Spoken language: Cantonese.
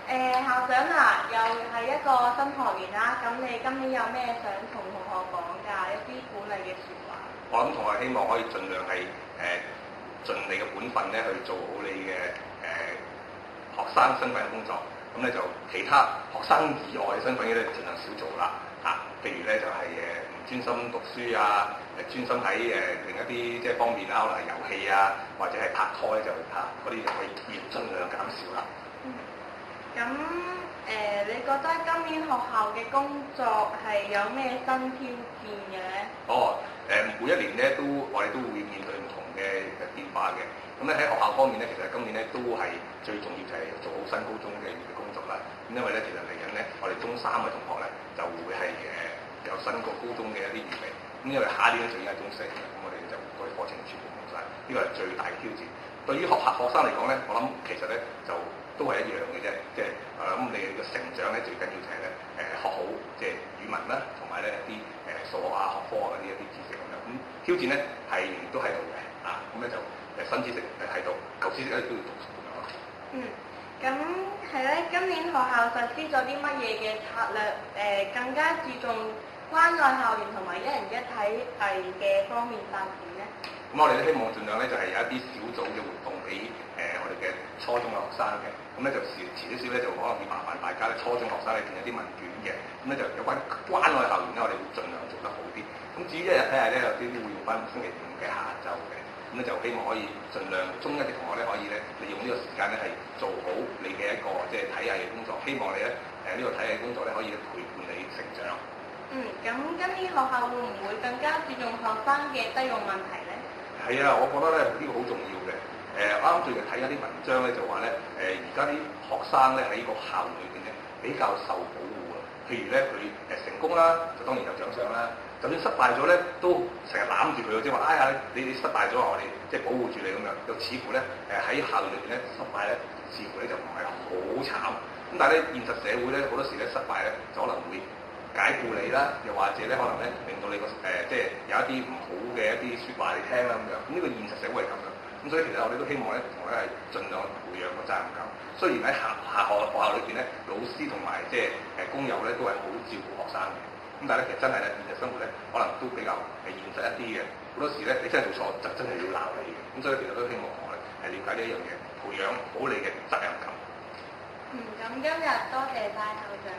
校長啊，又係一個新學年啦，咁你今年有咩想同同學講㗎？一啲鼓勵嘅説話。我諗同學希望可以盡量係盡你嘅本分咧去做好你嘅學生身份嘅工作。咁咧就其他學生以外嘅身份咧，盡量少做啦。譬如咧就係唔專心讀書啊，專心喺另一啲即係方面啦，可能係遊戲啊，或者係拍拖咧就嗰啲就可以盡量減少啦。咁你覺得今年學校嘅工作係有咩新挑戰嘅咧？每一年咧我哋都會面對唔同嘅變化嘅。咁咧喺學校方面咧，其實今年咧都係最重要就係做好新高中嘅工作啦。咁因為咧其實嚟緊咧，我哋中三嘅同學咧就會係有新個高中嘅一啲預備。咁因為下年咧就已經係中四嘅，咁我哋就嗰啲課程全部冇晒，呢個係最大嘅挑戰。對於學生嚟講咧，我諗其實咧就都係一樣嘅啫，即係咁你嘅成長咧最緊要就係咧學好即係語文啦，同埋咧一啲數學啊、學科啊嗰啲一啲知識咁樣。咁挑戰咧係都喺度嘅，咁咧就新知識喺度，舊知識咧都要讀熟咁樣咯。咁係咧，今年學校實施咗啲乜嘢嘅策略？更加注重關愛校園同埋一人一體藝嘅方面發展咧？咁我哋都希望盡量咧就係有一啲小組嘅活動俾我哋嘅初中嘅學生嘅，咁咧就遲少少咧就可能要麻煩大家咧初中學生咧填一啲問卷嘅，咁咧就有關愛校園咧我哋會盡量做得好啲。咁至於一日體藝咧有啲會用翻星期五嘅下晝嘅，咁咧就希望可以盡量中一啲同學咧可以咧利用呢個時間咧係做好你嘅一個即係體藝嘅工作，希望你咧呢個體藝工作咧可以陪伴你成長。咁今年學校會唔會更加注重學生嘅低用問題咧？係啊，我覺得咧呢個好重要嘅。啱啱最近睇一啲文章咧，就話咧而家啲學生咧喺個校園裏邊咧比較受保護啊。譬如咧佢成功啦，就當然有獎賞啦。就算失敗咗咧，都成日攬住佢，即係話你失敗咗我哋即係保護住你咁樣。又似乎咧喺校園裏邊咧失敗咧，似乎咧就唔係好慘。咁但係咧現實社會咧好多時咧失敗咧就可能會解僱你啦，又或者咧可能咧令到你個即係有一啲唔好嘅一啲説話你聽啦咁樣。咁呢個現實社會係咁樣。咁所以其實我哋都希望咧，同學咧係盡量培養個責任感。雖然喺學校裏邊咧，老師同埋即係工友咧都係好照顧學生嘅。咁但係咧其實真係咧現實生活咧，可能都比較現實一啲嘅。好多時咧你真係做錯就真係要鬧你嘅。咁所以其實都希望同學咧係了解呢一樣嘢，培養好你嘅責任感。咁今日多謝晒校長。